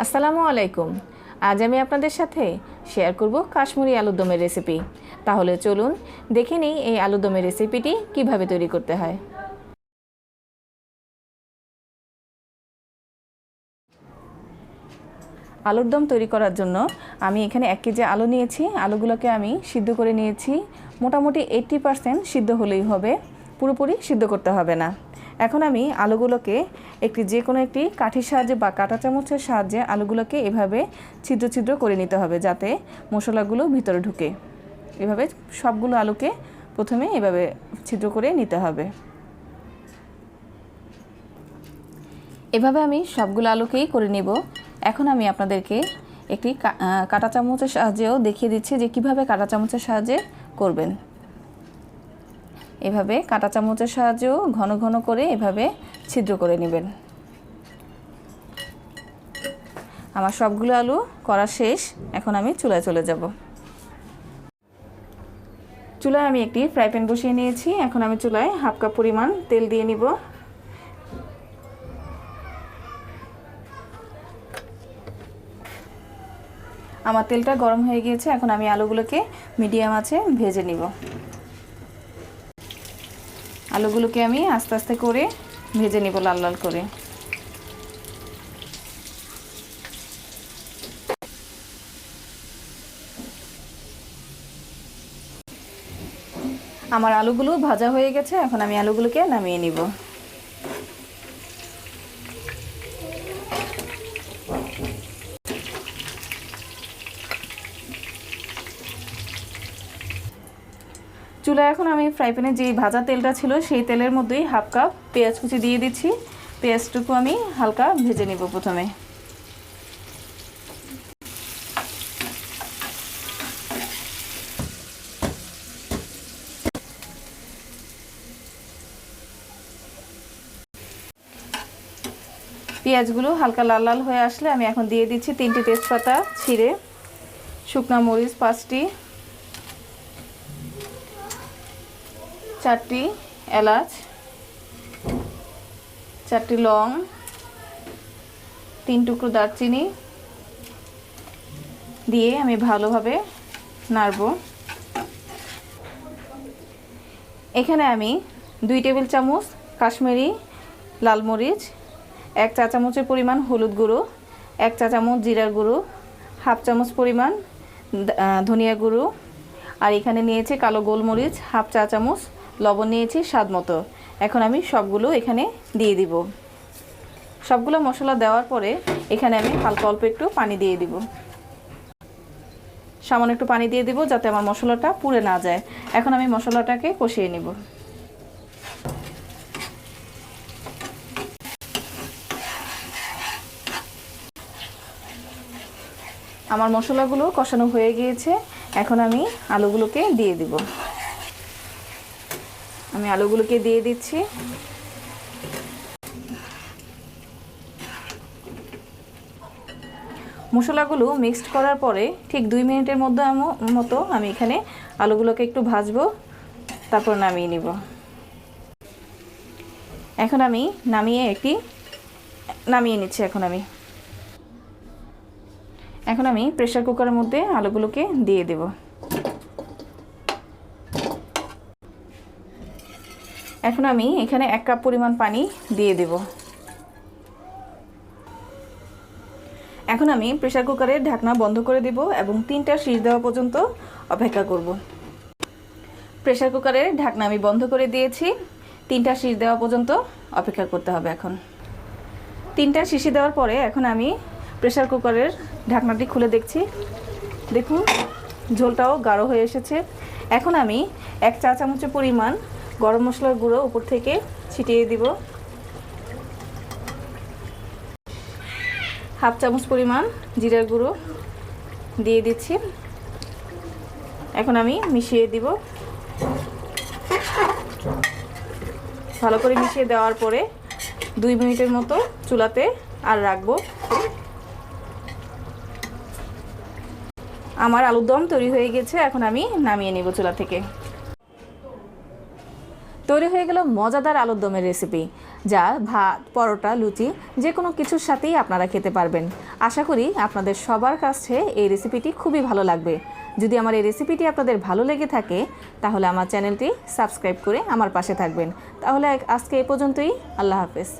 আসসালামু আলাইকুম। আজ আমি আপনাদের সাথে শেয়ার করব কাশ্মীরি আলুর দমের রেসিপি। তাহলে চলুন দেখে নিই এই আলুর দমের রেসিপিটি কিভাবে তৈরি করতে হয়। আলুর দম তৈরি করার জন্য আমি এখানে 1 কেজি আলু নিয়েছি। আলুগুলোকে আমি সিদ্ধ করে নিয়েছি। মোটামুটি 80% সিদ্ধ হলেই হবে, পুরোপুরি সিদ্ধ করতে হবে না। এখন আমি আলুগুলোকে যে কোনো একটি কাঠির সাহায্যে বা কাঁটা চামচের সাহায্যে আলুগুলোকে এভাবে ছিদ্র ছিদ্র করে নিতে হবে, যাতে মশলাগুলো ভিতরে ঢুকে। এভাবে সবগুলো আলুকে প্রথমে এভাবে ছিদ্র করে নিতে হবে। এভাবে আমি সবগুলো আলুকেই করে নেব। এখন আমি আপনাদেরকে একটি কাঁটা চামচের সাহায্যেও দেখিয়ে দিচ্ছি যে কিভাবে কাঁটা চামচের সাহায্যে করবেন। এভাবে কাঁটা চামচের সাহায্যেও ঘন ঘন করে এভাবে ছিদ্র করে নেবেন। আমার সবগুলো আলু করা শেষ। এখন আমি চুলায় চলে যাব। চুলায় আমি একটি ফ্রাই প্যান বসিয়ে নিয়েছি। এখন আমি চুলায় 1/2 কাপ পরিমাণ তেল দিয়ে নিব। আমার তেলটা গরম হয়ে গিয়েছে। এখন আমি আলুগুলোকে মিডিয়াম আঁচে ভেজে নিব। আলুগুলোকে আমি আস্তে আস্তে করে ভেজে নিব, লাল লাল করে। আমার আলুগুলো ভাজা হয়ে গেছে। এখন আমি আলুগুলোকে নামিয়ে নিব। চুলায় এখন আমি ফ্রাই প্যানে যে ভাজা তেলটা ছিল সেই তেলের মধ্যেই 1/2 কাপ পেঁয়াজ কুচি দিয়ে দিচ্ছি। পেঁয়াজটুকু আমি হালকা ভেজে নিব প্রথমে। পেঁয়াজগুলো হালকা লাল লাল হয়ে আসলে আমি এখন দিয়ে দিচ্ছি 3টি তেজপাতা ছিঁড়ে, শুকনো মরিচ 5টি, 4টি এলাচ, 4টি লং, 3 টুকরো দারচিনি দিয়ে আমি ভালোভাবে নাড়ব। এখানে আমি 2 টেবিল চামচ কাশ্মীরি লাল মরিচ, 1 চা চামচের পরিমাণ হলুদ গুঁড়ো, 1 চা চামচ জিরার গুঁড়ো, 1/2 চামচ পরিমাণ ধনিয়া গুঁড়ো, আর এখানে নিয়েছি কালো গোলমরিচ 1/2 চা চামচ, লবণ নিয়েছি স্বাদ মতো। এখন আমি সবগুলো এখানে দিয়ে দিব। সবগুলো মশলা দেওয়ার পরে এখানে আমি হালকা অল্প একটু পানি দিয়ে দিব। সামান্য একটু পানি দিয়ে দিব যাতে আমার মশলাটা পুড়ে না যায়। এখন আমি মশলাটাকে কষিয়ে নিব। আমার মশলাগুলো কষানো হয়ে গিয়েছে। এখন আমি আলুগুলোকে দিয়ে দিব। আমি আলুগুলোকে দিয়ে দিচ্ছি। মশলাগুলো মিক্সড করার পরে ঠিক 2 মিনিটের মতো আমি এখানে আলুগুলোকে একটু ভাজবো, তারপর নামিয়ে নিব। এখন আমি নামিয়ে নিচ্ছি। এখন আমি প্রেসার কুকারের মধ্যে আলুগুলোকে দিয়ে দেব। এখন আমি এখানে 1 কাপ পরিমাণ পানি দিয়ে দেব। এখন আমি প্রেসার কুকারের ঢাকনা বন্ধ করে দেব এবং 3টা সিটি দেওয়া পর্যন্ত অপেক্ষা করব। প্রেসার কুকারের ঢাকনা আমি বন্ধ করে দিয়েছি। 3টা সিটি দেওয়া পর্যন্ত অপেক্ষা করতে হবে। এখন 3টা সিটি দেওয়ার পরে এখন আমি প্রেসার কুকারের ঢাকনাটি খুলে দেখছি। দেখুন ঝোলটাও গাঢ় হয়ে এসেছে। এখন আমি 1 চা চামচের পরিমাণ গরম মশলার গুঁড়ো উপর থেকে ছিটিয়ে দিব। 1/2 চামচ পরিমাণ জিরার গুঁড়ো দিয়ে দিচ্ছি। এখন আমি মিশিয়ে দিব। ভালো করে মিশিয়ে দেওয়ার পরে 2 মিনিটের মতো চুলাতে আর রাখবো। আমার আলুর দম তৈরি হয়ে গেছে। এখন আমি নামিয়ে নিব চুলা থেকে। তৈরি হয়ে গেল মজাদার আলুর দমের রেসিপি। যা ভাত, পরোটা, লুচি যে কোনো কিছুর সাথেই আপনারা খেতে পারবেন। আশা করি আপনাদের সবার কাছে এই রেসিপিটি খুবই ভালো লাগবে। যদি আমার এই রেসিপিটি আপনাদের ভালো লেগে থাকে তাহলে আমার চ্যানেলটি সাবস্ক্রাইব করে আমার পাশে থাকবেন। তাহলে আজকে এই পর্যন্তই। আল্লাহ হাফেজ।